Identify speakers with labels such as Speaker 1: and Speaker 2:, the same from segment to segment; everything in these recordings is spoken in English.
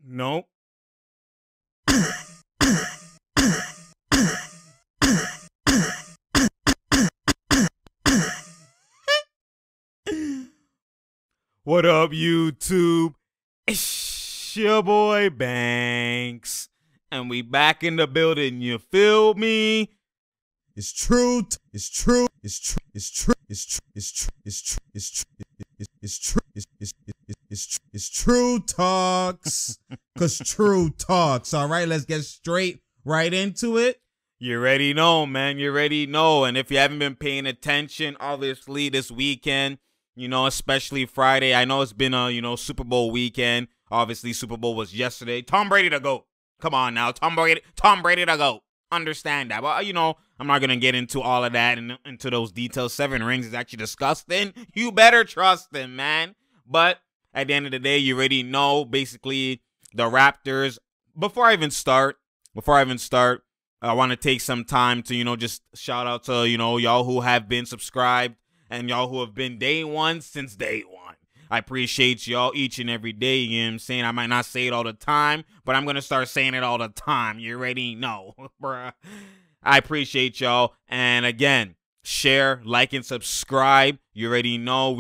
Speaker 1: Nope. What up, YouTube? It's your boy Banks, and we back in the building. You feel me?
Speaker 2: It's true. It's true. It's true. It's true. It's true. It's true. It's true. It's true. It's true. It's true talks. Cause true talks. All right, let's get straight right into it.
Speaker 1: You already know, man. You already know. And if you haven't been paying attention, obviously this weekend, you know, especially Friday, I know it's been a, Super Bowl weekend. Obviously, Super Bowl was yesterday. Tom Brady to go. Come on now. Tom Brady to go. Understand that. But, I'm not going to get into all of that and into those details. 7 rings is actually disgusting. You better trust him, man. But at the end of the day, you already know, basically, the Raptors. Before I even start, I want to take some time to, just shout out to, y'all who have been subscribed and y'all who have been day one since day one. I appreciate y'all each and every day, you know what I'm saying? I might not say it all the time, but I'm going to start saying it all the time. You already know, bruh. I appreciate y'all. And again, share, like, and subscribe. You already know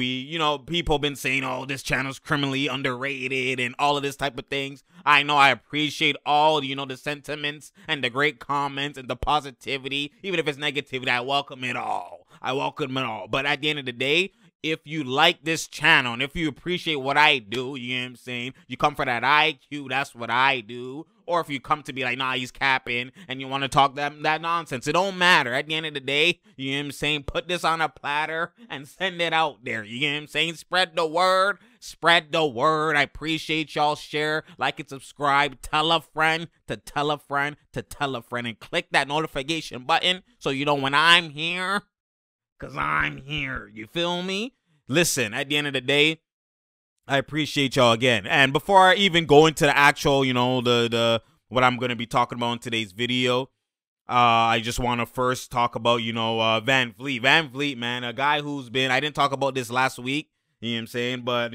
Speaker 1: people been saying, oh, this channel's criminally underrated and all of this type of things. I know I appreciate all, the sentiments and the great comments and the positivity. Even if it's negativity, I welcome it all. But at the end of the day, if you like this channel and if you appreciate what I do, you know what I'm saying? You come for that IQ, that's what I do. Or if you come to be like, nah, he's capping, and you want to talk that nonsense, it don't matter. At the end of the day, you know what I'm saying? Put this on a platter and send it out there. You know what I'm saying? Spread the word. Spread the word. I appreciate y'all. Share, like, and subscribe. Tell a friend to tell a friend to tell a friend. And click that notification button so you know when I'm here. Because I'm here. You feel me? Listen, at the end of the day, I appreciate y'all again. And before I even go into the actual, what I'm going to be talking about in today's video, I just want to first talk about, Van Vliet. Van Vliet, man, a guy who's been, I didn't talk about this last week, you know what I'm saying? But,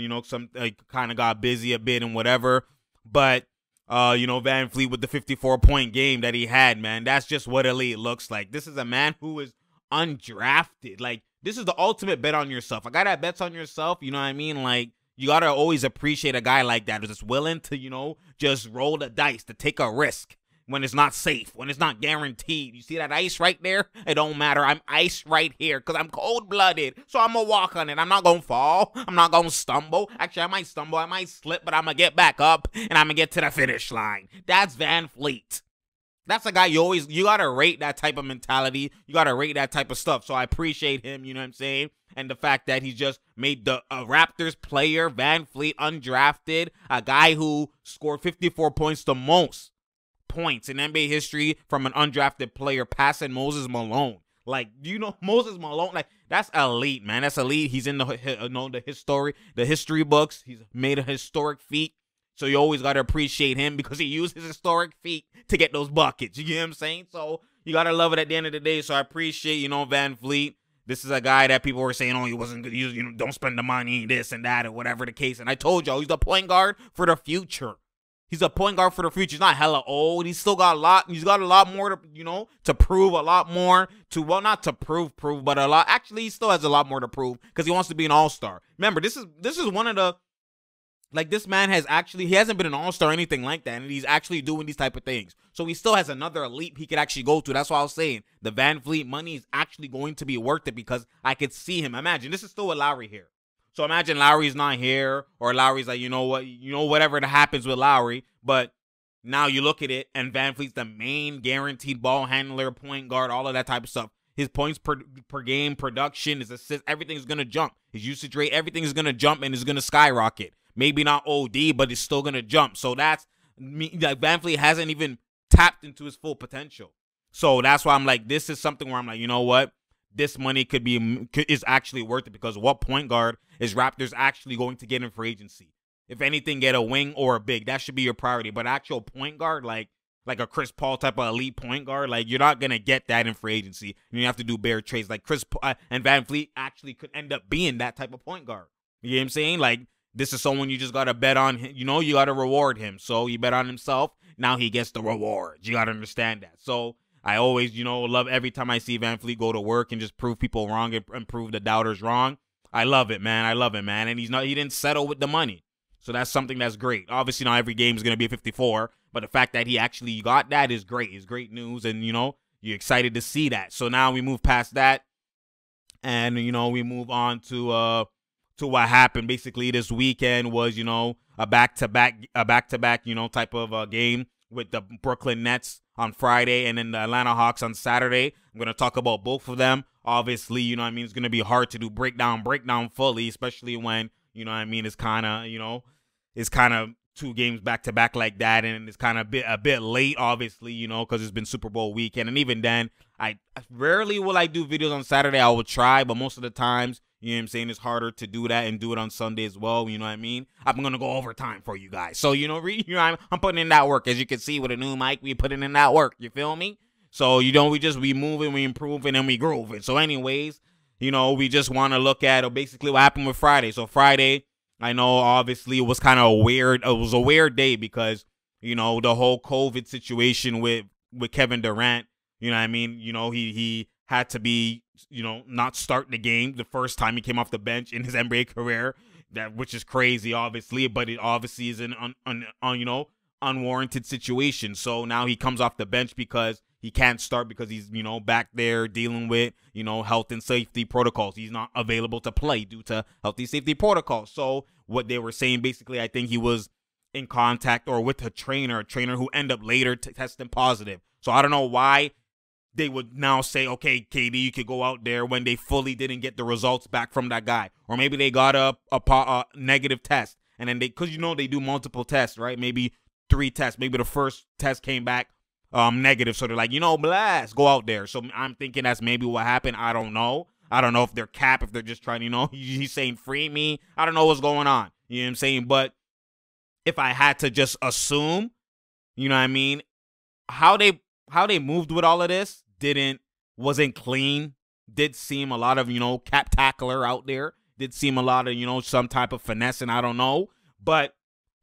Speaker 1: kind of got busy a bit and whatever. But, Van Vliet with the 54-point game that he had, man, that's just what elite looks like. This is a man who is undrafted. Like, this is the ultimate bet on yourself. A guy that bets on yourself, you know what I mean? Like, you got to always appreciate a guy like that who's just willing to, just roll the dice, to take a risk when it's not safe, when it's not guaranteed. You see that ice right there? It don't matter. I'm ice right here because I'm cold-blooded. So I'm going to walk on it. I'm not going to fall. I'm not going to stumble. Actually, I might stumble. I might slip, but I'm going to get back up and I'm going to get to the finish line. That's Van Vliet. That's a guy you got to rate that type of mentality. You got to rate that type of stuff. So I appreciate him, you know what I'm saying? And the fact that he just made the Raptors player, Van Vliet, undrafted, a guy who scored 54 points, the most points in NBA history from an undrafted player, passing Moses Malone. Like, Moses Malone, like, that's elite, man. That's elite. He's in the history books. He's made a historic feat. So you always got to appreciate him because he used his historic feat to get those buckets. You get what I'm saying? So you got to love it at the end of the day. So I appreciate, Van Vliet. This is a guy that people were saying, oh, he wasn't good. Don't spend the money, this and that, or whatever the case. And I told y'all, he's the point guard for the future. He's a point guard for the future. He's not hella old. He's still got a lot. He's got a lot more to, to prove, a lot more to, well, not to prove, but a lot. Actually, he still has a lot more to prove because he wants to be an all-star. Remember, this is one of the, like, this man he hasn't been an all-star or anything like that, and he's actually doing these type of things. So he still has another elite he could actually go to. That's what I was saying. The Van Vliet money is actually going to be worth it because I could see him. Imagine, this is still with Lowry here. So imagine Lowry's not here, or Lowry's like, whatever that happens with Lowry. But now you look at it, and Van Vliet's the main guaranteed ball handler, point guard, all of that type of stuff. His points per game, production, his assists, everything's going to jump. His usage rate, everything is going to jump and is going to skyrocket. Maybe not OD, but it's still going to jump. So that's me. Like, Van Vliet hasn't even tapped into his full potential. So that's why I'm like, this is something where I'm like, you know what? This money is actually worth it because what point guard is Raptors actually going to get in free agency? If anything, get a wing or a big. That should be your priority. But actual point guard, like a Chris Paul type of elite point guard, like, you're not going to get that in free agency. You have to do bare trades. Like, Chris Paul and Van Vliet actually could end up being that type of point guard. You know what I'm saying? Like, this is someone you just got to bet on. You know, you got to reward him. So you bet on himself. Now he gets the rewards. You got to understand that. So I always, you know, love every time I see VanVleet go to work and just prove people wrong and prove the doubters wrong. I love it, man. I love it, man. And he didn't settle with the money. So that's something that's great. Obviously, not every game is going to be a 54, but the fact that he actually got that is great. It's great news, and, you know, you're excited to see that. So now we move past that, and, you know, we move on to what happened. Basically, this weekend was, you know, a back-to-back, you know, type of game with the Brooklyn Nets on Friday and then the Atlanta Hawks on Saturday. I'm going to talk about both of them. Obviously, you know what I mean, it's going to be hard to do breakdown fully, especially when, you know what I mean, it's kind of, you know, it's kind of 2 games back-to-back like that, and it's kind of a bit late, obviously, you know, because it's been Super Bowl weekend. And even then, I rarely will I do videos on Saturday. I will try, but most of the times, you know what I'm saying, it's harder to do that and do it on Sunday as well, you know what I mean? I'm going to go overtime for you guys. So, you know, I'm putting in that work. As you can see with a new mic, we putting in that work. You feel me? So, you know, we moving, we improving, and we grooving. So, anyways, you know, we just want to look at basically what happened with Friday. So, Friday, I know, obviously, it was kind of weird. It was a weird day because, you know, the whole COVID situation with Kevin Durant, you know what I mean? You know, he had to be, you know, not start the game the first time he came off the bench in his NBA career, which is crazy, obviously, but it obviously is an you know, unwarranted situation. So now he comes off the bench because he can't start because he's, you know, back there dealing with, you know, health and safety protocols. He's not available to play due to health and safety protocols. So what they were saying, basically, I think he was in contact or with a trainer who ended up later testing positive. So I don't know why they would now say, okay, KD, you could go out there when they fully didn't get the results back from that guy. Or maybe they got a negative test. And then because, you know, they do multiple tests, right? Maybe 3 tests. Maybe the first test came back negative. So they're like, you know, blast, go out there. So I'm thinking that's maybe what happened. I don't know. I don't know if they're capped, if they're just trying, you know, he's saying free me. I don't know what's going on. You know what I'm saying? But if I had to just assume, you know what I mean, how they moved with all of this wasn't clean. Did seem a lot of, you know, cap tackler out there. Did seem a lot of, you know, some type of finesse, and I don't know. But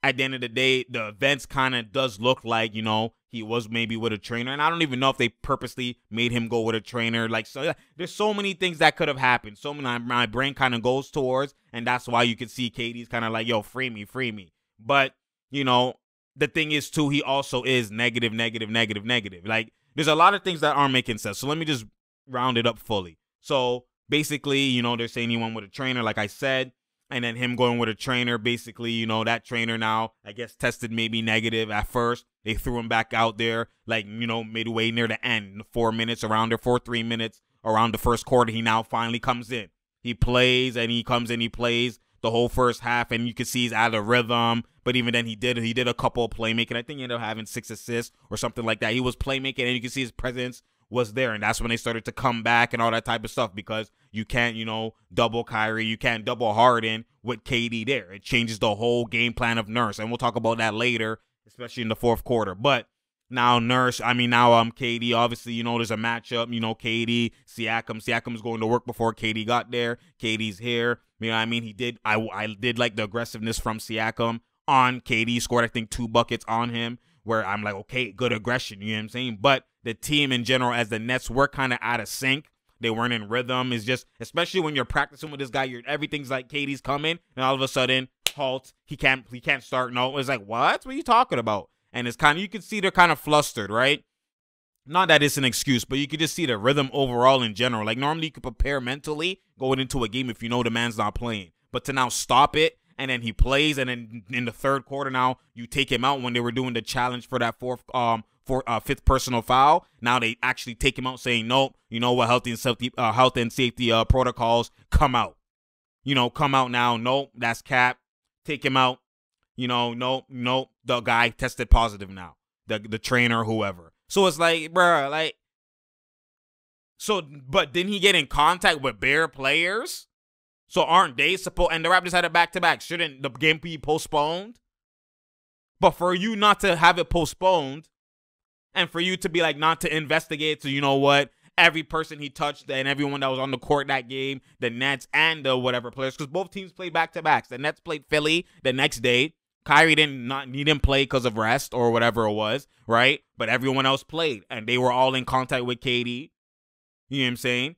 Speaker 1: at the end of the day, the events kind of does look like, you know, he was maybe with a trainer. And I don't even know if they purposely made him go with a trainer. Like, so there's so many things that could have happened. So my brain kind of goes towards, and that's why you can see KD's kind of like, yo, free me. But, you know, the thing is, too, he also is negative. Like, there's a lot of things that aren't making sense. So let me just round it up fully. So basically, you know, they're saying he went with a trainer, like I said, and then him going with a trainer, basically, you know, that trainer now, I guess, tested maybe negative at first. They threw him back out there, like, you know, midway near the end, 4 minutes around there, 3 minutes around the first quarter. He now finally comes in. He plays, and he comes in, he plays the whole first half, and you can see he's out of rhythm. But even then, he did a couple of playmaking. I think he ended up having 6 assists or something like that. He was playmaking, and you can see his presence was there. And that's when they started to come back and all that type of stuff, because you can't, you know, double Kyrie. You can't double Harden with KD there. It changes the whole game plan of Nurse. And we'll talk about that later, especially in the fourth quarter. But now KD, obviously, you know, there's a matchup, you know, KD, Siakam's going to work before KD got there. KD's here. You know what I mean? I did like the aggressiveness from Siakam on KD. Scored, I think, 2 buckets on him, where I'm like, okay, good aggression, you know what I'm saying? But the team in general, as the Nets were kind of out of sync, they weren't in rhythm. It's just, especially when you're practicing with this guy, everything's like KD's coming, and all of a sudden, halt, he can't start. No, it's like, what are you talking about? And it's kind of, you can see they're kind of flustered, right? Not that it's an excuse, but you could just see the rhythm overall in general. Like, normally you could prepare mentally going into a game if you know the man's not playing. But to now stop it, and then he plays, and then in the third quarter now you take him out when they were doing the challenge for that fifth personal foul. Now they actually take him out, saying, nope, you know what, health and safety protocols, come out. You know, come out now. Nope, that's cap. Take him out. You know, nope, the guy tested positive now. The trainer, whoever. So it's like, bruh, like, so, but didn't he get in contact with bare players? So aren't they supposed, and the Raptors had a back-to-back, shouldn't the game be postponed? But for you not to have it postponed, and for you to be like, not to investigate, so you know what, every person he touched and everyone that was on the court that game, the Nets and the whatever players, because both teams played back-to-backs. The Nets played Philly the next day. Kyrie didn't play because of rest or whatever it was, right? But everyone else played, and they were all in contact with KD. You know what I'm saying?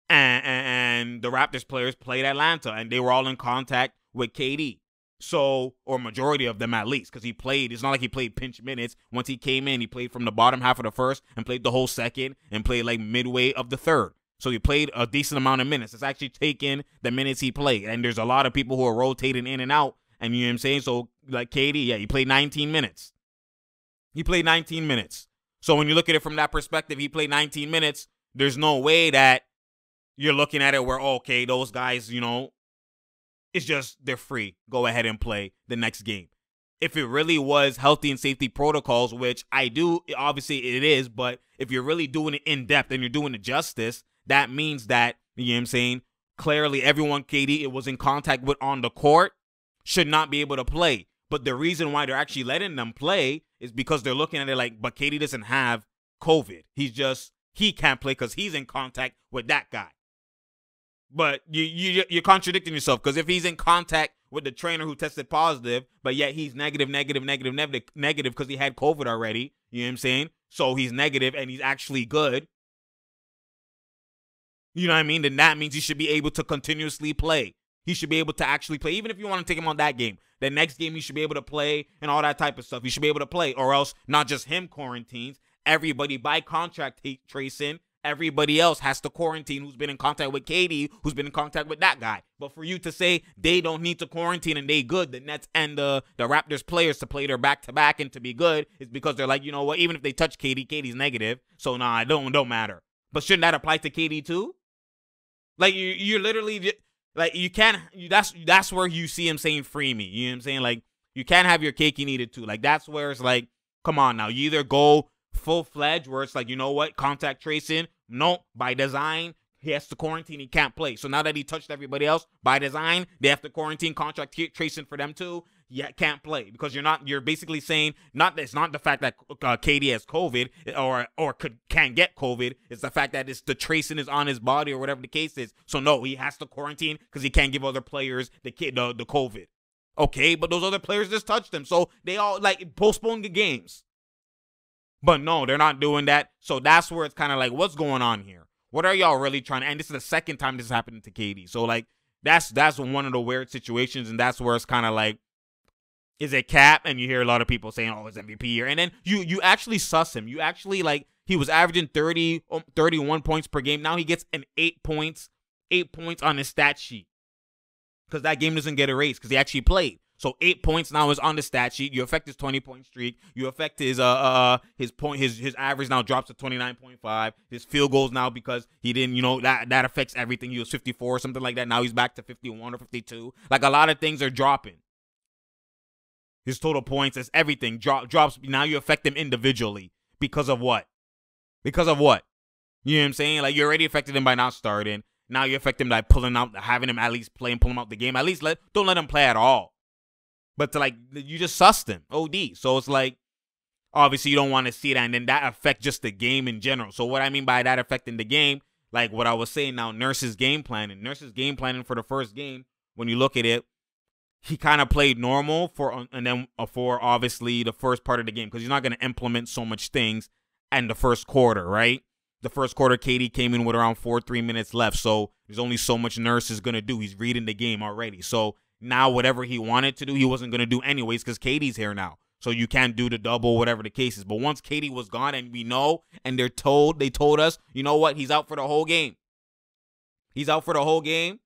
Speaker 1: And the Raptors players played Atlanta, and they were all in contact with KD. So, or majority of them at least, because he played. It's not like he played pinch minutes. Once he came in, he played from the bottom half of the first and played the whole second and played like midway of the third. So he played a decent amount of minutes. It's actually taken the minutes he played. And there's a lot of people who are rotating in and out. And you know what I'm saying? So, like KD, yeah, he played 19 minutes. He played 19 minutes. So when you look at it from that perspective, he played 19 minutes. There's no way that you're looking at it where, oh, okay, those guys, you know, it's just they're free. Go ahead and play the next game. If it really was healthy and safety protocols, which I do, obviously it is, but if you're really doing it in depth and you're doing it justice, that means that, you know what I'm saying, clearly everyone KD it was in contact with on the court should not be able to play. But the reason why they're actually letting them play is because they're looking at it like, but KD doesn't have COVID. He can't play because he's in contact with that guy. But you're contradicting yourself, because if he's in contact with the trainer who tested positive, but yet he's negative because he had COVID already, you know what I'm saying? So he's negative and he's actually good. You know what I mean? Then that means he should be able to continuously play. He should be able to actually play. Even if you want to take him on that game, the next game he should be able to play and all that type of stuff. He should be able to play, or else not just him quarantines. Everybody by contract tracing. Everybody else has to quarantine who's been in contact with KD, who's been in contact with that guy. But for you to say they don't need to quarantine and they good, the Nets and the Raptors players to play their back-to-back and to be good, is because they're like, you know what, even if they touch KD, KD's negative. So, nah, it don't matter. But shouldn't that apply to KD too? Like, you're literally... Like, you can't, that's where you see him saying, free me. You know what I'm saying? Like, you can't have your cake and eat it too. Like, that's where it's like, come on now. You either go full-fledged where it's like, you know what, contact tracing. No, by design, he has to quarantine. He can't play. So now that he touched everybody else, by design, they have to quarantine, contact tracing for them too. Yeah, can't play because you're basically saying it's not the fact that KD has COVID or can't get COVID. It's the fact that the tracing is on his body or whatever the case is. So no, he has to quarantine because he can't give other players the COVID. Okay, but those other players just touched him, so they all like postpone the games. But no, they're not doing that. So that's where it's kind of like, what's going on here? What are y'all really trying to? And this is the second time this is happening to KD. So like that's one of the weird situations, and that's where it's kind of like, is it cap? And you hear a lot of people saying, oh, it's MVP year. And then you actually suss him. You actually, like, he was averaging 31 points per game. Now he gets 8 points on his stat sheet. Because that game doesn't get erased because he actually played. So 8 points now is on the stat sheet. You affect his 20-point streak. You affect his average now drops to 29.5. His field goals now, because he didn't, you know, that affects everything. He was 54 or something like that. Now he's back to 51 or 52. Like, a lot of things are dropping. His total points, is everything drops. Now you affect him individually. Because of what? Because of what? You know what I'm saying? Like, you already affected him by not starting. Now you affect him by pulling out, having him at least play and pull him out the game. At least don't let him play at all. But to, like, you just sussed him. OD. So it's like, obviously you don't want to see that. And then that affects just the game in general. So what I mean by that affecting the game, like what I was saying now, Nurse's game planning. Nurse's game planning for the first game, when you look at it, he kind of played normal for obviously the first part of the game, because he's not going to implement so much things in the first quarter, right? The first quarter, KD came in with around 3 minutes left, so there's only so much Nurse is going to do. He's reading the game already. So now whatever he wanted to do, he wasn't going to do anyways because KD's here now. So you can't do the double, whatever the case is. But once KD was gone, and we know, and they told us, you know what? He's out for the whole game. He's out for the whole game.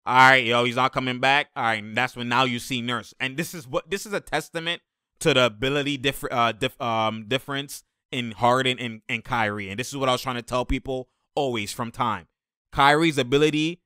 Speaker 1: All right, yo, he's not coming back. All right, and that's when now you see Nurse. And this is a testament to the ability difference in Harden and Kyrie. And this is what I was trying to tell people always from time. Kyrie's ability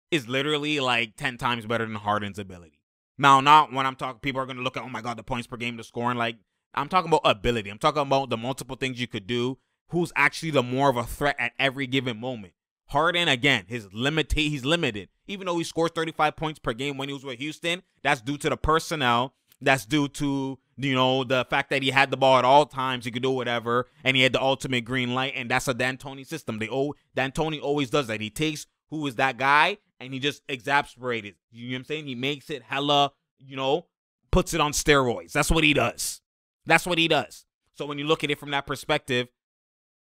Speaker 1: is literally like 10 times better than Harden's ability. Now, not when I'm talking, people are going to look at, oh my God, the points per game, the scoring. Like, I'm talking about ability. I'm talking about the multiple things you could do. Who's actually the more of a threat at every given moment? Harden, again, he's limited. Even though he scores 35 points per game when he was with Houston, that's due to the personnel. That's due to You know, the fact that he had the ball at all times, he could do whatever, and he had the ultimate green light, and that's a D'Antoni system. D'Antoni always does that. He takes who is that guy, and he just exasperates it. You know what I'm saying? He makes it hella, you know, puts it on steroids. That's what he does. That's what he does. So when you look at it from that perspective,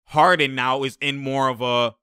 Speaker 1: Harden now is in more of a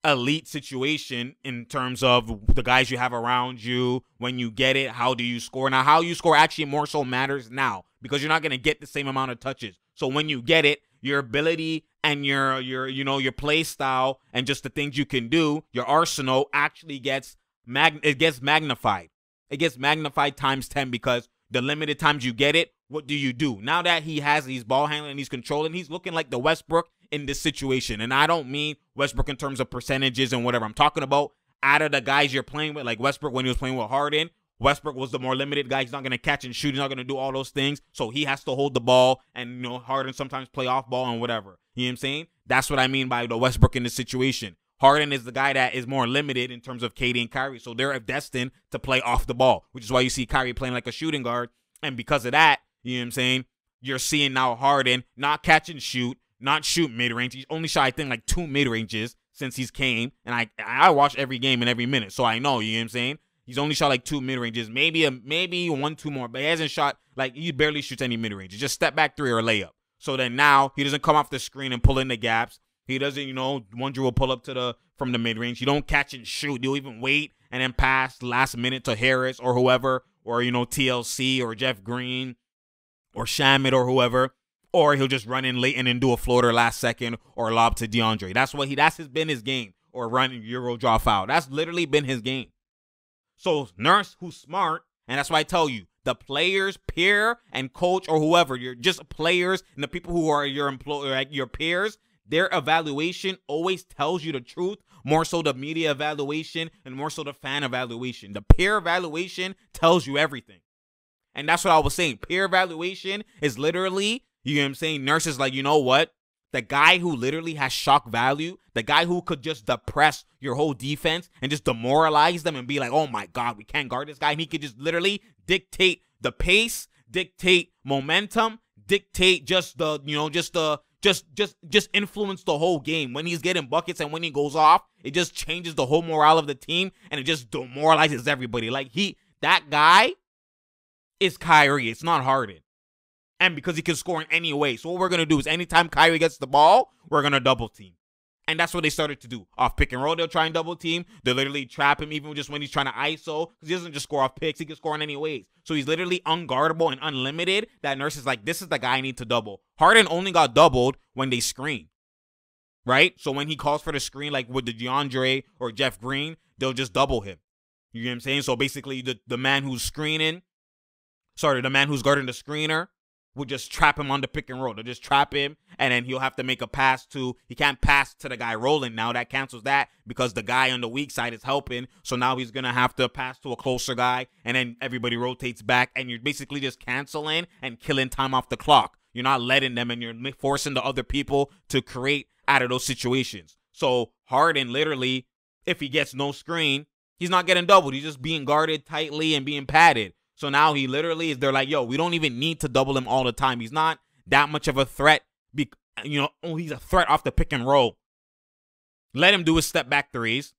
Speaker 1: elite situation in terms of the guys you have around you. When you get it, how do you score? Now, how you score actually more so matters now because you're not going to get the same amount of touches. So when you get it, your ability and your play style and just the things you can do, your arsenal actually gets magnified. It gets magnified times 10 because the limited times you get it, what do you do? Now that he has these ball handling, he's controlling, he's looking like the Westbrook in this situation. And I don't mean Westbrook in terms of percentages and whatever. I'm talking about out of the guys you're playing with, like Westbrook when he was playing with Harden. Westbrook was the more limited guy. He's not going to catch and shoot. He's not going to do all those things. So he has to hold the ball and, you know, Harden sometimes play off ball and whatever. You know what I'm saying? That's what I mean by the Westbrook in this situation. Harden is the guy that is more limited in terms of KD and Kyrie. So they're destined to play off the ball, which is why you see Kyrie playing like a shooting guard. And because of that, you know what I'm saying, you're seeing now Harden not catch and shoot, not shoot mid-range. He's only shot, I think, like 2 mid-ranges since he's came. And I watch every game and every minute, so I know, you know what I'm saying? He's only shot like 2 mid-ranges, maybe 1, 2 more. But he hasn't shot, like, he barely shoots any mid-ranges. Just step back 3 or layup. So then now he doesn't come off the screen and pull in the gaps. He doesn't, you know, one dribble pull up from the mid-range. You don't catch and shoot. You'll even wait and then pass last minute to Harris or whoever, or, you know, TLC or Jeff Green or Shamit or whoever, or he'll just run in late and then do a floater last second or lob to DeAndre. That's been his game, or run Euro draw foul. That's literally been his game. So Nurse, who's smart, and that's why I tell you, the players, peer and coach or whoever, you're just players and the people who are your peers, their evaluation always tells you the truth, more so the media evaluation and more so the fan evaluation. The peer evaluation tells you everything. And that's what I was saying. Peer evaluation is literally, you know what I'm saying, Nurse is like, you know what? The guy who literally has shock value, the guy who could just depress your whole defense and just demoralize them and be like, oh my God, we can't guard this guy. And he could just literally dictate the pace, dictate momentum, dictate just the, you know, just influence the whole game. When he's getting buckets and when he goes off, it just changes the whole morale of the team and it just demoralizes everybody. Like that guy is Kyrie. It's not Harden. And because he can score in any way. So what we're going to do is anytime Kyrie gets the ball, we're going to double team. And that's what they started to do. Off pick and roll, they'll try and double team. They'll literally trap him even just when he's trying to ISO. Because he doesn't just score off picks. He can score in any ways. So he's literally unguardable and unlimited. That Nurse is like, this is the guy I need to double. Harden only got doubled when they screen. Right? So when he calls for the screen, like with the DeAndre or Jeff Green, they'll just double him. You know what I'm saying? So basically the man who's screening, the man who's guarding the screener, will just trap him on the pick and roll. They'll just trap him, and then he'll have to make a pass he can't pass to the guy rolling now. That cancels that because the guy on the weak side is helping. So now he's going to have to pass to a closer guy, and then everybody rotates back, and you're basically just canceling and killing time off the clock. You're not letting them, and you're forcing the other people to create out of those situations. So Harden, literally, if he gets no screen, he's not getting doubled. He's just being guarded tightly and being padded. So now he literally they're like, yo, we don't even need to double him all the time. He's not that much of a threat. He's a threat off the pick and roll. Let him do his step back threes.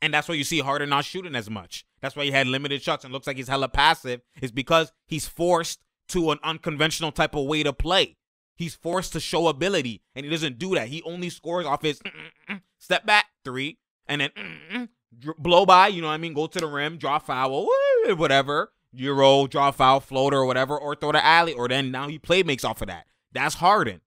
Speaker 1: And that's why you see Harden not shooting as much. That's why he had limited shots and looks like he's hella passive. Is because he's forced to an unconventional type of way to play. He's forced to show ability. And he doesn't do that. He only scores off his step back three. And then blow by, you know what I mean? Go to the rim, draw foul, whatever. Euro, draw foul, floater, or whatever, or throw the alley, or then now he play makes off of that. That's Harden.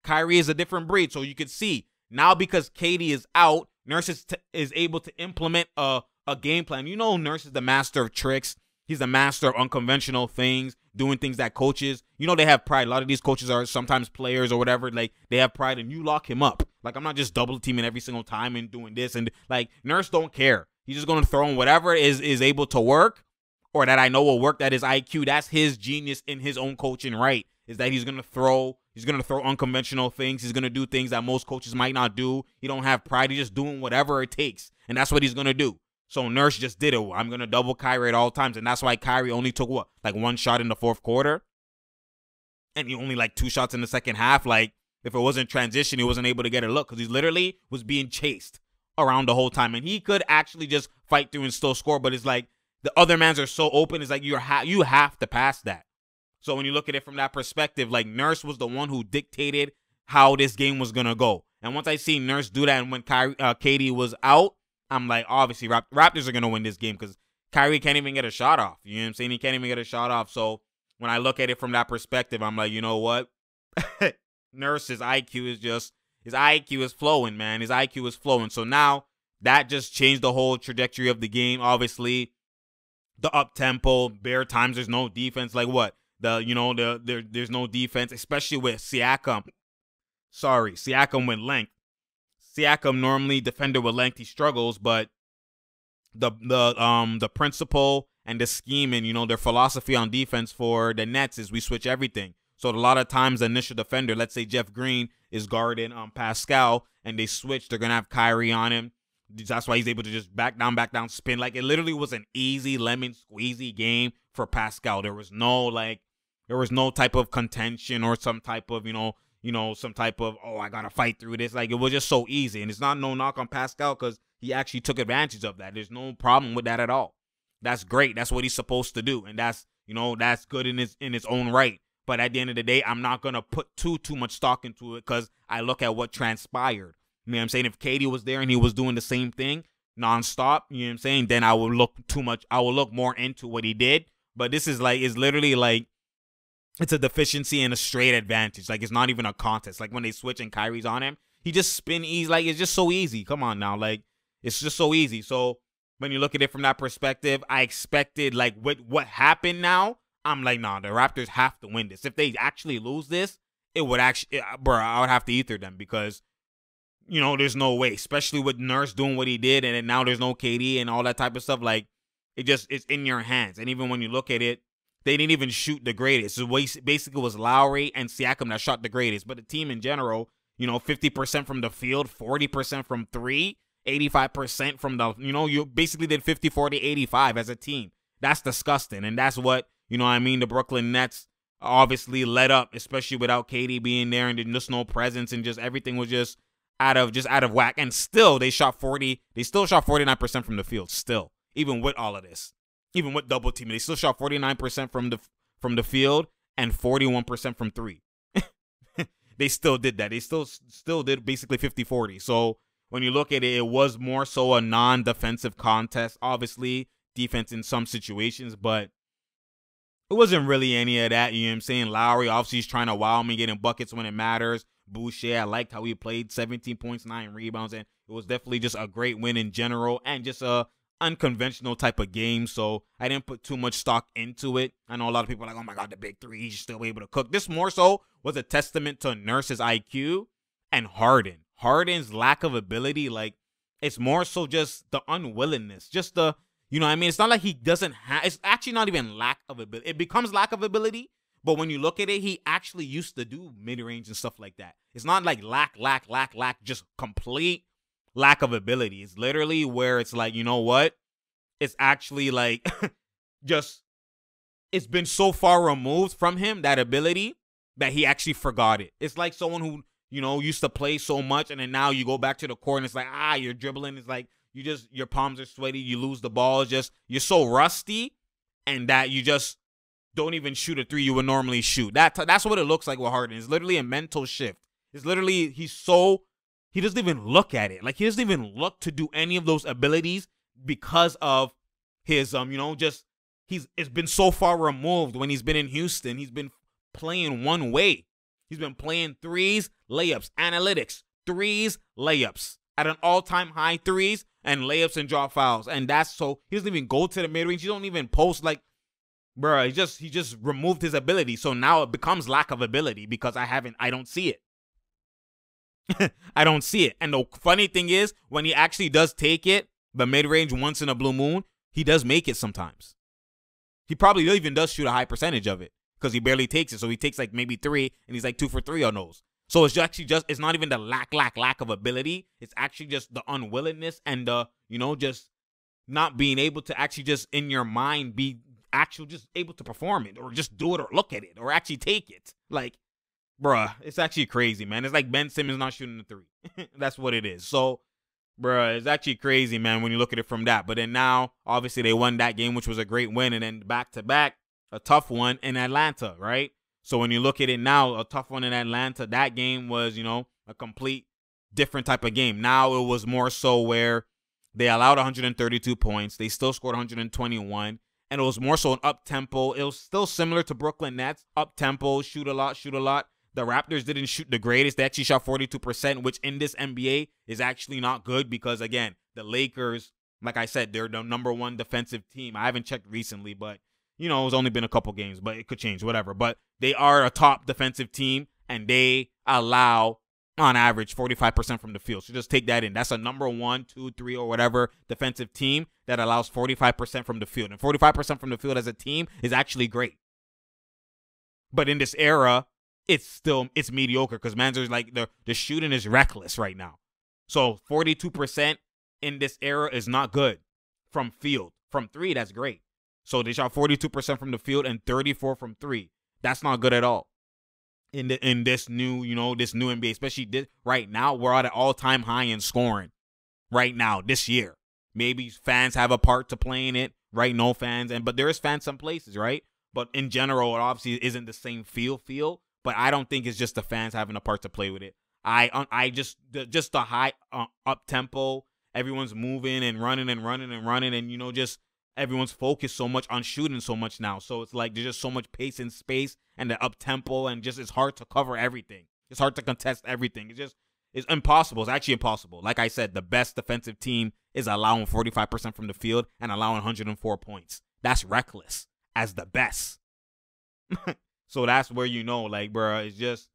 Speaker 1: Kyrie is a different breed, so you can see now because KD is out, Nurse is able to implement a game plan. You know, Nurse is the master of tricks. He's the master of unconventional things, doing things that coaches, you know, they have pride. A lot of these coaches are sometimes players or whatever. Like, they have pride, and you lock him up. Like, I'm not just double teaming every single time and doing this. And, like, Nurse don't care. He's just going to throw in whatever is able to work or that I know will work. That is IQ. That's his genius in his own coaching, right? Is that he's going to throw unconventional things. He's going to do things that most coaches might not do. He don't have pride. He's just doing whatever it takes. And that's what he's going to do. So Nurse just did it. I'm going to double Kyrie at all times. And that's why Kyrie only took, what, like 1 shot in the fourth quarter? And he only like 2 shots in the second half. Like, if it wasn't transition, he wasn't able to get a look because he literally was being chased around the whole time. And he could actually just fight through and still score. But it's like the other mans are so open. It's like you have to pass that. So when you look at it from that perspective, like Nurse was the one who dictated how this game was going to go. And once I see Nurse do that and when KD was out, I'm like, obviously, Raptors are going to win this game because Kyrie can't even get a shot off. You know what I'm saying? He can't even get a shot off. So when I look at it from that perspective, I'm like, you know what? Nurse's IQ is just, his IQ is flowing, man. His IQ is flowing. So now that just changed the whole trajectory of the game. Obviously, the up-tempo, bare times, there's no defense. Like what? There's no defense, especially with Siakam. Sorry, Siakam with length. Siakam normally defender with length, he struggles, but the principle and the scheme and, you know, their philosophy on defense for the Nets is we switch everything. So a lot of times the initial defender, let's say Jeff Green is guarding Pascal, and they switch, they're gonna have Kyrie on him. That's why he's able to just back down, spin. Like, it literally was an easy lemon squeezy game for Pascal. There was no type of contention or some type of, some type of, oh, I gotta fight through this. Like, it was just so easy. And it's not no knock on Pascal because he actually took advantage of that. There's no problem with that at all. That's great. That's what he's supposed to do. And that's good in its own right. But at the end of the day, I'm not gonna put too much stock into it because I look at what transpired. You know what I'm saying? If KD was there and he was doing the same thing nonstop, you know what I'm saying, then I would look more into what he did. But this is like, it's literally like, it's a deficiency and a straight advantage. Like, it's not even a contest. Like, when they switch and Kyrie's on him, he just spin easy. Like, it's just so easy. Come on now. Like, it's just so easy. So when you look at it from that perspective, I expected, like, what happened now, I'm like, nah, the Raptors have to win this. If they actually lose this, it would actually, I would have to ether them because, there's no way, especially with Nurse doing what he did, and then now there's no KD and all that type of stuff. Like, it's in your hands. And even when you look at it, they didn't even shoot the greatest. So basically it was Lowry and Siakam that shot the greatest. But the team in general, 50% from the field, 40% from 3, 85% from the, you basically did 50, 40, 85 as a team. That's disgusting. And that's what, the Brooklyn Nets obviously led up, especially without KD being there and just no presence, and just everything was just out of whack. And still they still shot 49% from the field still, even with all of this. Even with double teaming, they still shot 49% from the field and 41% from 3. They still did that. They still did basically 50-40. So when you look at it, it was more so a non-defensive contest. Obviously, defense in some situations, but it wasn't really any of that. You know what I'm saying? Lowry, obviously, he's trying to wow me, getting buckets when it matters. Boucher, I liked how he played, 17 points, 9 rebounds, and it was definitely just a great win in general and just a unconventional type of game. So I didn't put too much stock into it. I know a lot of people are like, oh my God, the big three, he's still able to cook. This more so was a testament to Nurse's IQ and Harden's lack of ability. Like, it's more so just the unwillingness, just the, it's not like he doesn't have, it's actually not even lack of ability. It becomes lack of ability, but when you look at it, he actually used to do mid-range and stuff like that. It's not like lack, just complete lack of ability. It's literally where it's like, you know what? It's actually like it's been so far removed from him, that ability, that he actually forgot it. It's like someone who, used to play so much, and then now you go back to the court and it's like, you're dribbling. It's like your palms are sweaty. You lose the ball. It's just, you're so rusty, and that you just don't even shoot a 3 you would normally shoot. That's what it looks like with Harden. It's literally a mental shift. It's literally, he doesn't even look at it. Like, he doesn't even look to do any of those abilities because of his, it's been so far removed. When he's been in Houston, he's been playing one way. He's been playing 3s, layups, analytics, 3s, layups at an all-time high, 3s and layups and draw fouls. And that's so, he doesn't even go to the mid-range. He don't even post. Like, bro, he just removed his ability. So now it becomes lack of ability because I don't see it. I don't see it. And the funny thing is, when he actually does take it, the mid-range once in a blue moon, he does make it sometimes. He probably even does shoot a high percentage of it because he barely takes it. So he takes like maybe 3, and he's like 2 for 3 on those. So it's actually it's not even the lack of ability. It's actually just the unwillingness and the, just not being able to actually just in your mind be actual just able to perform it or just do it or look at it or actually take it. Like, bruh, it's actually crazy, man. It's like Ben Simmons not shooting the three. That's what it is. So, bruh, it's actually crazy, man, when you look at it from that. But then now, obviously, they won that game, which was a great win. And then back-to-back, a tough one in Atlanta, right? So when you look at it now, a tough one in Atlanta, that game was, you know, a complete different type of game. Now it was more so where they allowed 132 points. They still scored 121. And it was more so an up-tempo. It was still similar to Brooklyn Nets. Up-tempo, shoot a lot, shoot a lot. The Raptors didn't shoot the greatest. They actually shot 42%, which in this NBA is actually not good because, again, the Lakers, like I said, they're the #1 defensive team. I haven't checked recently, but, you know, it's only been a couple games, but it could change, whatever. But they are a top defensive team, and they allow, on average, 45% from the field. So just take that in. That's a #1, 2, 3, or whatever defensive team that allows 45% from the field. And 45% from the field as a team is actually great. But in this era, it's mediocre because man's like the shooting is reckless right now. So 42% in this era is not good from field. From three, that's great. So they shot 42% from the field and 34 from three. That's not good at all. In this new, you know, this new NBA, especially right now, we're at an all-time high in scoring right now this year. Maybe fans have a part to play in it, right? No fans, but there is fans some places, right? But in general, it obviously isn't the same feel. But I don't think it's just the fans having a part to play with it. I just the high up tempo, everyone's moving and running, and you know, just everyone's focused so much on shooting so much now. So it's like there's just so much pace and space and the up tempo, and just it's hard to cover everything. It's hard to contest everything. It's impossible. It's actually impossible. Like I said, the best defensive team is allowing 45% from the field and allowing 104 points. That's reckless as the best. So that's where, you know, like, bro, it's just,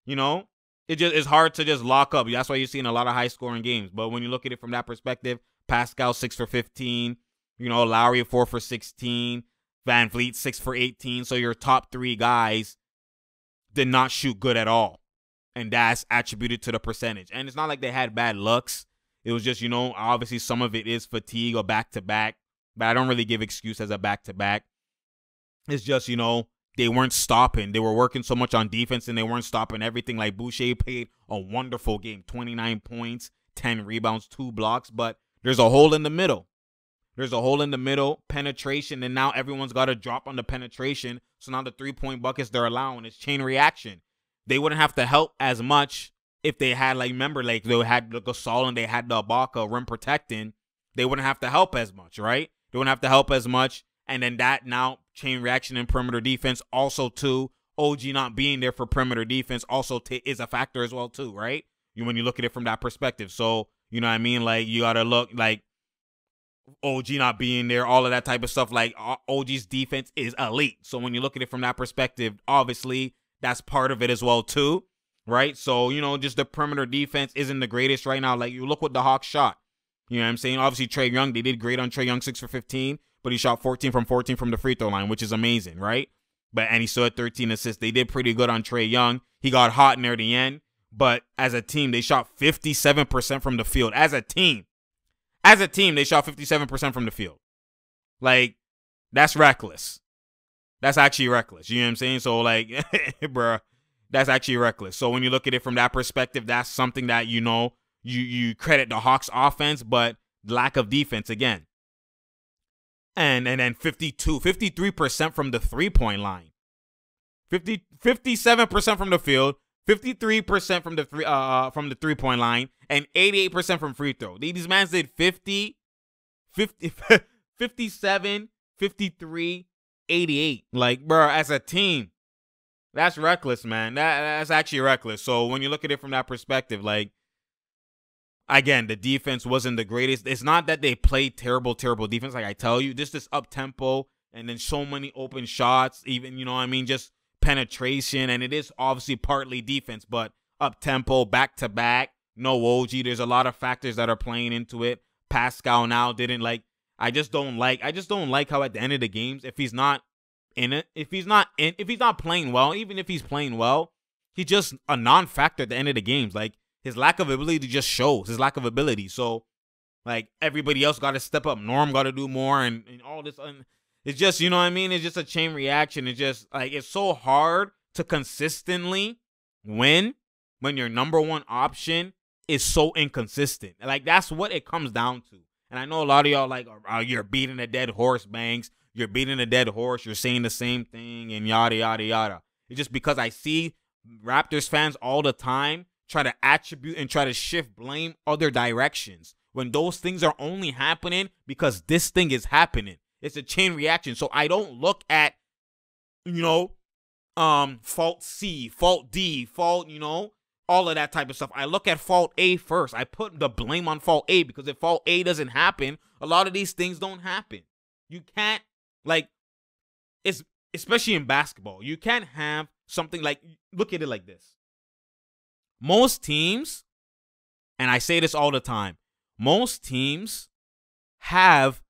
Speaker 1: you know, it's hard to just lock up. That's why you're seeing a lot of high scoring games. But when you look at it from that perspective, Pascal 6 for 15, you know, Lowry 4 for 16, Van Vliet 6 for 18. So your top three guys did not shoot good at all. And that's attributed to the percentage. And it's not like they had bad looks. It was just, you know, obviously some of it is fatigue or back-to-back. But I don't really give excuse as a back-to-back. It's just, you know, they weren't stopping. They were working so much on defense, and they weren't stopping everything. Like Boucher played a wonderful game, 29 points, 10 rebounds, 2 blocks. But there's a hole in the middle. There's a hole in the middle, penetration, and now everyone's got to drop on the penetration. So now the three-point buckets they're allowing is chain reaction. They wouldn't have to help as much if they had, like, remember, like, they had the Gasol and they had the Ibaka rim protecting. They wouldn't have to help as much, right? They wouldn't have to help as much. And then that now chain reaction and perimeter defense also too. OG not being there for perimeter defense also is a factor as well too, right? When you look at it from that perspective. So, you know what I mean? Like, you got to look like OG not being there, all of that type of stuff. Like, OG's defense is elite. So when you look at it from that perspective, obviously that's part of it as well too, right? So, you know, just the perimeter defense isn't the greatest right now. Like, you look what the Hawks shot. You know what I'm saying? Obviously, Trae Young, they did great on Trae Young, 6 for 15. But he shot 14 from the free throw line, which is amazing, right? And he still had 13 assists. They did pretty good on Trae Young. He got hot near the end. But as a team, they shot 57% from the field. As a team, they shot 57% from the field. Like, that's reckless. That's actually reckless. You know what I'm saying? So, like, bruh, that's actually reckless. So when you look at it from that perspective, that's something that, you know, you credit the Hawks offense, but lack of defense again. And then 53% from the three-point line. 57% from the field, 53% from the three-point line, and 88% from free throw. These mans did 57, 53, 88. Like, bro, as a team, that's reckless, man. That's actually reckless. So when you look at it from that perspective, like, again, the defense wasn't the greatest. It's not that they played terrible defense, like I tell you. This up-tempo and then so many open shots, even, you know what I mean, just penetration. And it is obviously partly defense, but up-tempo, back-to-back, no OG. There's a lot of factors that are playing into it. Pascal now didn't like – I just don't like how at the end of the games, if he's not in it, if he's not playing well, even if he's playing well, he's just a non-factor at the end of the games. Like, his lack of ability just shows his lack of ability. So, Like, everybody else got to step up. Norm got to do more and all this. It's just, you know what I mean? It's just a chain reaction. It's just, like, it's so hard to consistently win when your number one option is so inconsistent. Like, that's what it comes down to. And I know a lot of y'all like, oh, you're beating a dead horse, Banks. You're beating a dead horse. You're saying the same thing and yada, yada, yada. It's just because I see Raptors fans all the time try to attribute and try to shift blame other directions when those things are only happening because this thing is happening. It's a chain reaction. So I don't look at, you know, fault C, fault D, fault, you know, all of that type of stuff. I look at fault A first. I put the blame on fault A because if fault A doesn't happen, a lot of these things don't happen. You can't, like, it's especially in basketball, you can't have something like, look at it like this. Most teams, and I say this all the time, most teams have,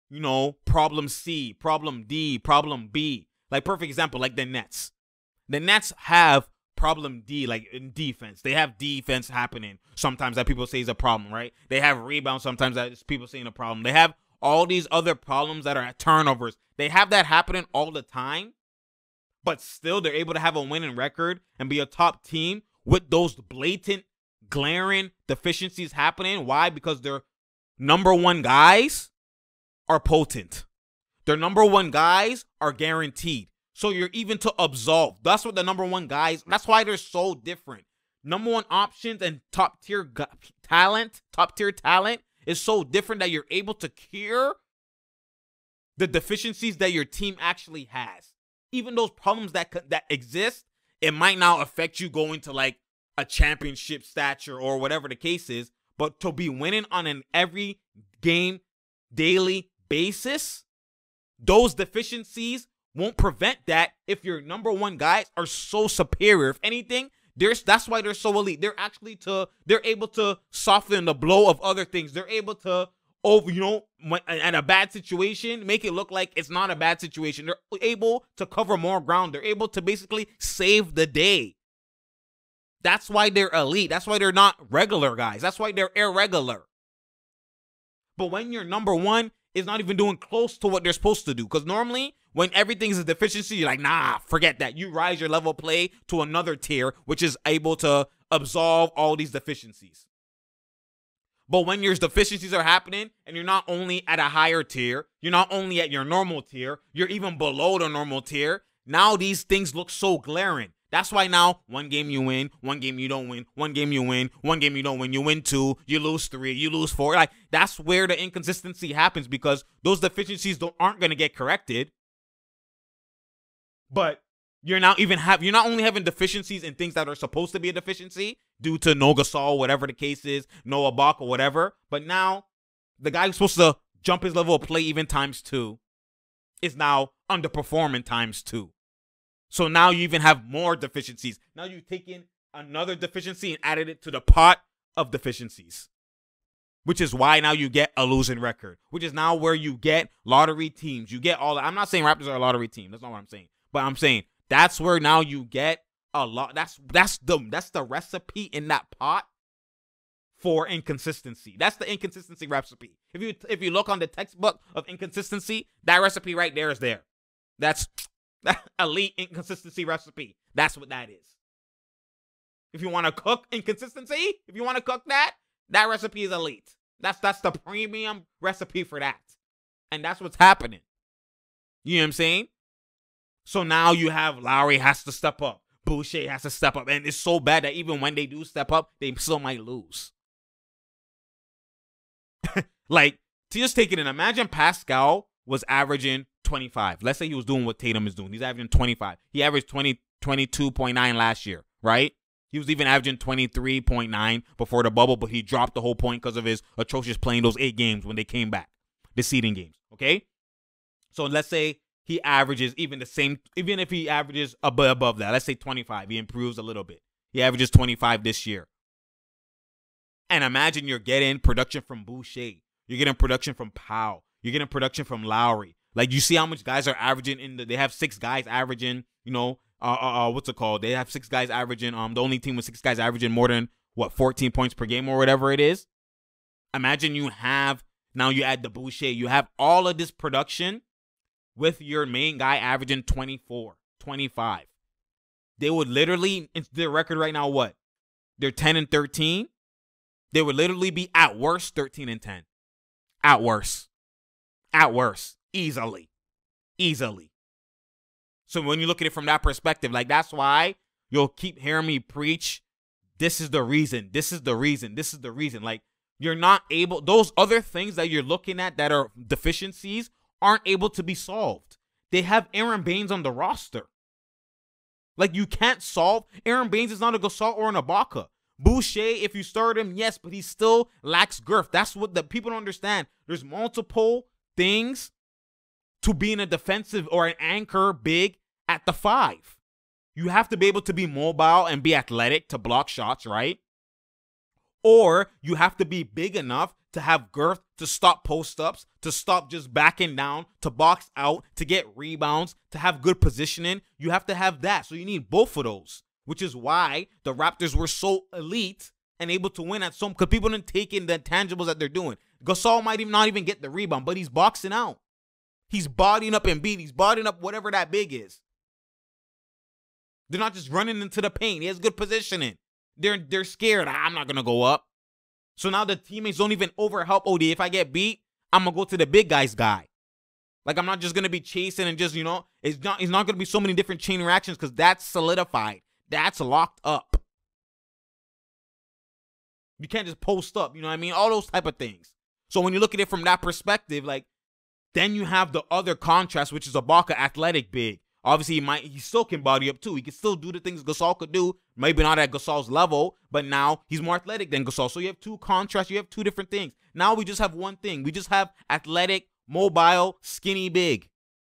Speaker 1: you know, problem C, problem D, problem B. Like, perfect example, like the Nets. The Nets have problem D, like in defense. They have defense happening sometimes that people say is a problem, right? They have rebounds sometimes that people saying a problem. They have all these other problems that are turnovers. They have that happening all the time, but still they're able to have a winning record and be a top team with those blatant, glaring deficiencies happening. Why? Because their number one guys are potent. Their number one guys are guaranteed. So you're even to absolve. That's what the number one guys, that's why they're so different. Number one options and top tier talent is so different that you're able to cure the deficiencies that your team actually has. Even those problems that exist, it might not affect you going to like a championship stature or whatever the case is, but to be winning on an every game, daily basis, those deficiencies won't prevent that if your number one guys are so superior. If anything, that's why they're so elite. They're able to soften the blow of other things. They're able to, you know, at a bad situation, make it look like it's not a bad situation. They're able to cover more ground. They're able to basically save the day. That's why they're elite. That's why they're not regular guys. That's why they're irregular. But when your number one is not even doing close to what they're supposed to do, because normally when everything is a deficiency, you're like, nah, forget that. You rise your level of play to another tier, which is able to absolve all these deficiencies. But when your deficiencies are happening and you're not only at a higher tier, you're not only at your normal tier, you're even below the normal tier, now these things look so glaring. That's why now one game you win, one game you don't win, one game you win, one game you don't win, you win 2, you lose 3, you lose 4. Like, that's where the inconsistency happens because those deficiencies aren't going to get corrected. But you're not only having deficiencies in things that are supposed to be a deficiency due to no Gasol, whatever the case is, no Ibaka, whatever. But now the guy who's supposed to jump his level of play even ×2 is now underperforming ×2. So now you even have more deficiencies. Now you've taken another deficiency and added it to the pot of deficiencies, which is why now you get a losing record, which is now where you get lottery teams. You get all that. I'm not saying Raptors are a lottery team. That's not what I'm saying. But I'm saying that's where now you get a lot. That's the recipe in that pot for inconsistency. That's the inconsistency recipe. If you look on the textbook of inconsistency, that recipe right there is there. That's elite inconsistency recipe. That's what that is. If you want to cook inconsistency, if you want to cook that recipe is elite. That's the premium recipe for that. And that's what's happening. You know what I'm saying? So now you have Lowry has to step up. Boucher has to step up. And it's so bad that even when they do step up, they still might lose. Like, to just take it in, imagine Pascal was averaging 25. Let's say he was doing what Tatum is doing. He's averaging 25. He averaged 22.9 last year, right? He was even averaging 23.9 before the bubble, but he dropped the whole point because of his atrocious playing those 8 games when they came back, the seeding games, okay? So let's say he averages even the same, even if he averages above that, let's say 25, he improves a little bit. He averages 25 this year. And imagine you're getting production from Boucher. You're getting production from Powell. You're getting production from Lowry. Like, you see how much guys are averaging they have 6 guys averaging, you know, what's it called? They have 6 guys averaging, the only team with 6 guys averaging more than, 14 points per game or whatever it is. Imagine you have, now you add the Boucher, you have all of this production with your main guy averaging 24, 25. They would literally, it's their record right now, what? They're 10-13. They would literally be at worst 13-10. At worst. At worst. Easily. Easily. So when you look at it from that perspective, like that's why you'll keep hearing me preach, this is the reason, this is the reason, this is the reason. Like you're not able, those other things that you're looking at that are deficiencies aren't able to be solved. They have Aaron Baines on the roster. Like you can't solve, Aaron Baines is not a Gasol or an Ibaka. Boucher, if you start him, yes, but he still lacks girth. That's what the people don't understand. There's multiple things to being a defensive or an anchor big at the 5. You have to be able to be mobile and be athletic to block shots, right? Or you have to be big enough to have girth to stop post-ups, to stop just backing down, to box out, to get rebounds, to have good positioning. You have to have that. So you need both of those, which is why the Raptors were so elite and able to win at some, because people didn't take in the tangibles that they're doing. Gasol might even not even get the rebound, but he's boxing out. He's bodying up Embiid. He's bodying up whatever that big is. They're not just running into the paint. He has good positioning. They're scared. I'm not going to go up. So now the teammates don't even overhelp OD. If I get beat, I'm going to go to the big guy's guy. Like, I'm not just going to be chasing and just, you know, it's not going to be so many different chain reactions because that's solidified. That's locked up. You can't just post up, you know what I mean? All those type of things. So when you look at it from that perspective, like, then you have the other contrast, which is Ibaka, athletic big. Obviously, he still can body up too. He can still do the things Gasol could do. Maybe not at Gasol's level, but now he's more athletic than Gasol. So you have two contrasts. You have two different things. Now we just have one thing. We just have athletic, mobile, skinny big.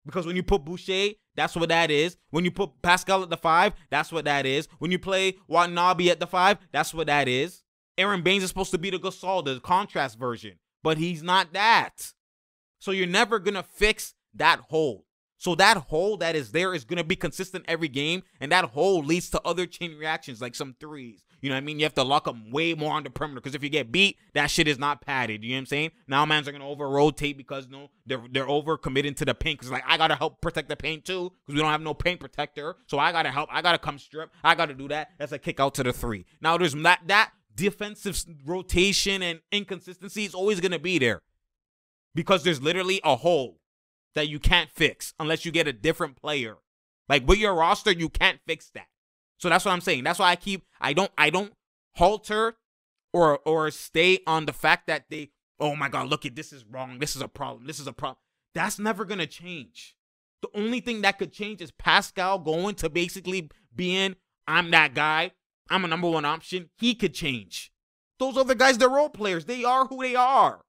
Speaker 1: Because when you put Boucher, that's what that is. When you put Pascal at the 5, that's what that is. When you play Watanabe at the 5, that's what that is. Aaron Baines is supposed to be the Gasol, the contrast version. But he's not that. So you're never going to fix that hole. So that hole that is there is going to be consistent every game, and that hole leads to other chain reactions like some threes. You know what I mean? You have to lock up way more on the perimeter because if you get beat, that shit is not padded. You know what I'm saying? Now mans are going to over-rotate because they're over-committing to the paint because like, I got to help protect the paint too because we don't have no paint protector. So I got to help. I got to come strip. I got to do that. That's a kick out to the 3. Now there's that defensive rotation and inconsistency is always going to be there because there's literally a hole that you can't fix unless you get a different player. Like with your roster, you can't fix that. So that's what I'm saying. That's why I don't halter or stay on the fact that oh my God, look at this is wrong. This is a problem. This is a problem. That's never gonna change. The only thing that could change is Pascal going to basically being, I'm that guy. I'm a number 1 option. He could change. Those other guys, they're role players. They are who they are.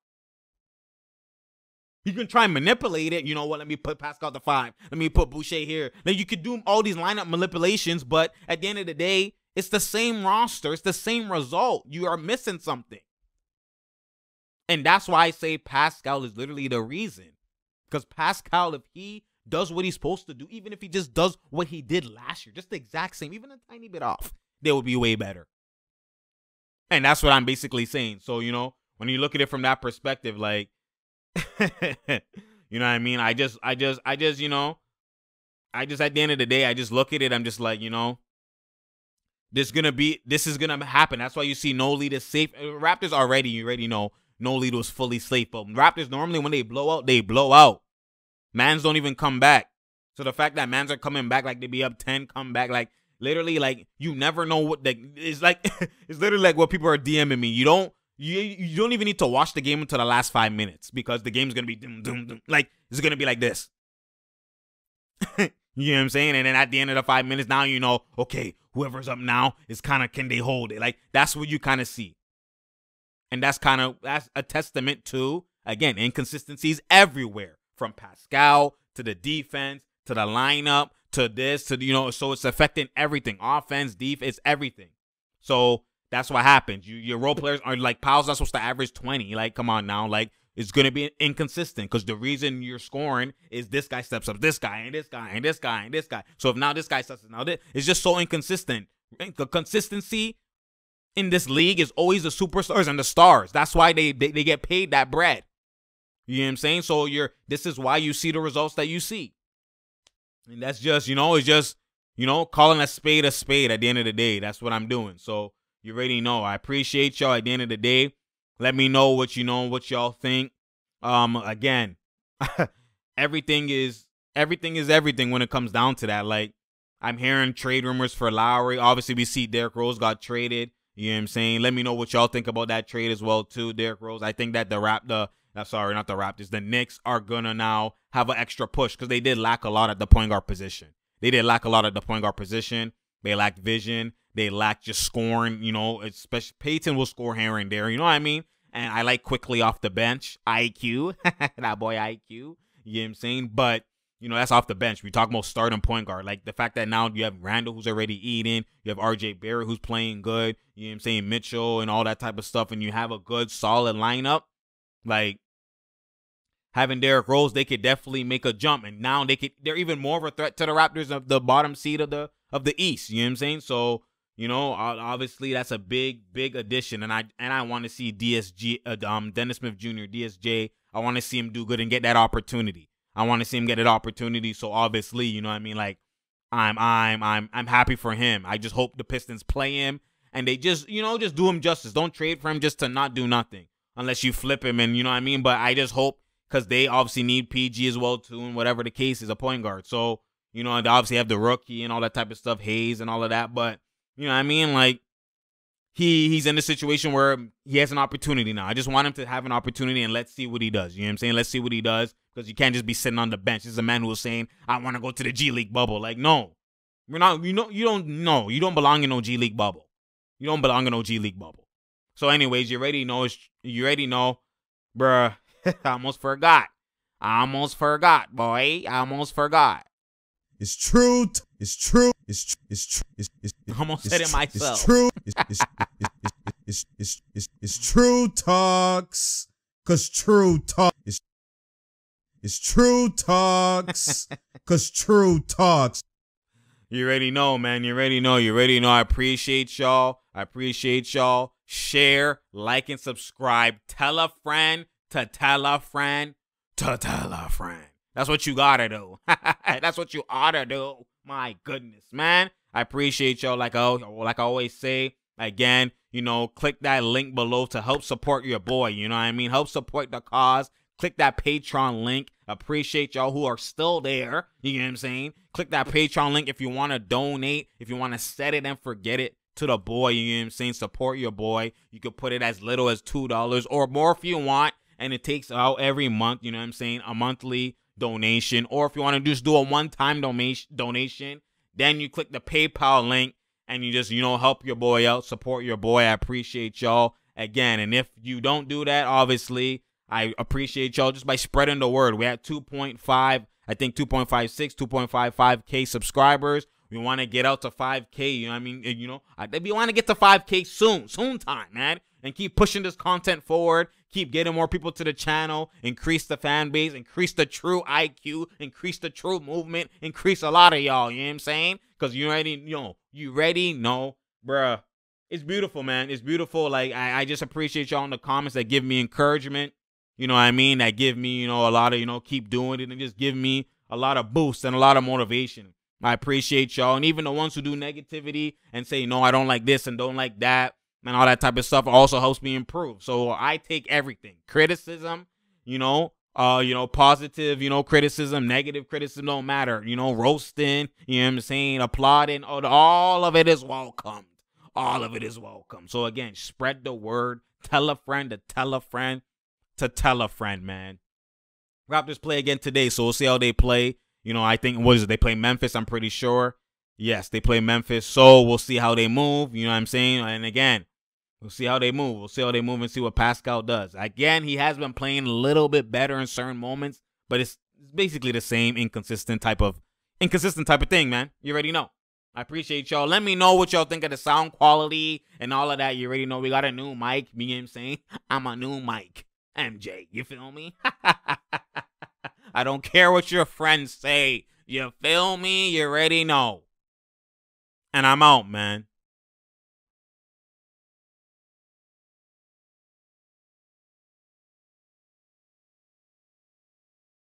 Speaker 1: You can try and manipulate it. You know what? Let me put Pascal at the 5. Let me put Boucher here. Then you could do all these lineup manipulations, but at the end of the day, it's the same roster. It's the same result. You are missing something. And that's why I say Pascal is literally the reason. Because Pascal, if he does what he's supposed to do, even if he just does what he did last year, just the exact same, even a tiny bit off, they would be way better. And that's what I'm basically saying. So, you know, when you look at it from that perspective, like, you know what I mean? I just, you know, at the end of the day, I just look at it. I'm just like, you know, this is going to happen. That's why you see no lead is safe. Raptors already, you already know, no lead was fully safe. But Raptors normally when they blow out, they blow out. Mans don't even come back. So the fact that mans are coming back, like they be up 10, come back, like literally, like you never know what, like, it's like, it's literally like what people are DMing me. You don't even need to watch the game until the last 5 minutes because the game's going to be dum, dum, dum. Like, it's going to be like this. You know what I'm saying? And then at the end of the 5 minutes, now you know, okay, whoever's up now is kind of, can they hold it? Like, that's what you kind of see. And that's a testament to, again, inconsistencies everywhere. From Pascal to the defense, to the lineup, to this, to, you know, so it's affecting everything. Offense, defense, everything. So that's what happens. Your role players are like, Powell's not supposed to average 20. Like, come on now. Like, it's going to be inconsistent because the reason you're scoring is this guy steps up, this guy, and this guy, and this guy, and this guy. So if now this guy steps up, now this, it's just so inconsistent. The consistency in this league is always the superstars and the stars. That's why they get paid that bread. You know what I'm saying? So this is why you see the results that you see. And that's just, it's just, calling a spade at the end of the day. That's what I'm doing. So you already know. I appreciate y'all at the end of the day. Let me know what what y'all think. Again, everything is everything when it comes down to that. Like, I'm hearing trade rumors for Lowry. Obviously, we see Derrick Rose got traded. You know what I'm saying? Let me know what y'all think about that trade as well, too, Derrick Rose. I think that the Knicks are going to now have an extra push because they did lack a lot at the point guard position. They lacked vision. They lacked just scoring, especially Peyton will score here and there. You know what I mean? And I like quickly off the bench. IQ. That boy IQ. You know what I'm saying? But, that's off the bench. We talk about starting point guard. Like, the fact that now you have Randall who's already eating. You have RJ Barrett who's playing good. You know what I'm saying? Mitchell and all that type of stuff. And you have a good, solid lineup. Like, having Derrick Rose, they could definitely make a jump. And now they're even more of a threat to the Raptors of the bottom seed of the East. You know what I'm saying? So, obviously that's a big addition. And I want to see Dennis Smith Jr., DSJ. I want to see him do good and get that opportunity. So obviously, you know what I mean? Like, I'm happy for him. I just hope the Pistons play him and they just do him justice. Don't trade for him just to not do nothing unless you flip him, and you know what I mean? But I just hope, because they obviously need PG as well too, and whatever the case is, a point guard. So, they obviously have the rookie and all that type of stuff, Hayes and all of that. But, you know what I mean? Like, he's in a situation where he has an opportunity now. I just want him to have an opportunity, and let's see what he does. You know what I'm saying? Let's see what he does, because you can't just be sitting on the bench. This is a man who was saying, I want to go to the G League bubble. Like, no. You don't belong in no G League bubble. So anyways, you already know, bruh. I almost forgot, boy.
Speaker 2: It's true. It's true.
Speaker 1: I almost said it myself.
Speaker 2: It's true. It's true talks. Cause true talk it's true talks. Cause true talks.
Speaker 1: You already know, man. You already know. I appreciate y'all. Share, like, and subscribe. Tell a friend to tell a friend to tell a friend. That's what you gotta do. That's what you ought to do. My goodness, man. I appreciate y'all. Like I always say, again, click that link below to help support your boy. You know what I mean? Help support the cause. Click that Patreon link. Appreciate y'all who are still there. You know what I'm saying? Click that Patreon link if you want to donate, if you want to set it and forget it to the boy. You know what I'm saying? Support your boy. You could put it as little as $2 or more if you want. And it takes out every month, you know what I'm saying? A monthly donation. Or if you want to just do a one-time donation, then you click the PayPal link and you just, help your boy out, support your boy. I appreciate y'all again. And if you don't do that, obviously, I appreciate y'all just by spreading the word. We had 2.56, 2.55K subscribers. We want to get out to 5K, you know what I mean? We want to get to 5K soon time, man. And keep pushing this content forward. Keep getting more people to the channel. Increase the fan base. Increase the true IQ. Increase the true movement. Increase a lot of y'all, you know what I'm saying? Because you already know, bruh. It's beautiful, man. It's beautiful. Like, I just appreciate y'all in the comments that give me encouragement. You know what I mean? That give me, a lot of, keep doing it, and just give me a lot of boost and a lot of motivation. I appreciate y'all. And even the ones who do negativity and say, no, I don't like this and don't like that and all that type of stuff also helps me improve. So I take everything. Criticism, positive, criticism, negative criticism, don't matter. Roasting, you know what I'm saying? Applauding, all of it is welcomed. All of it is welcome. So again, spread the word. Tell a friend to tell a friend to tell a friend, man. Raptors play again today, so we'll see how they play. I think, they play Memphis, I'm pretty sure. Yes, they play Memphis, so we'll see how they move, you know what I'm saying? And again, we'll see how they move. And see what Pascal does. Again, he has been playing a little bit better in certain moments, but it's basically the same inconsistent type of thing, man. You already know. I appreciate y'all. Let me know what y'all think of the sound quality and all of that. You already know we got a new mic, you know what I'm saying? I'm a new mic. MJ, you feel me? I don't care what your friends say. You feel me? You already know. And I'm out, man.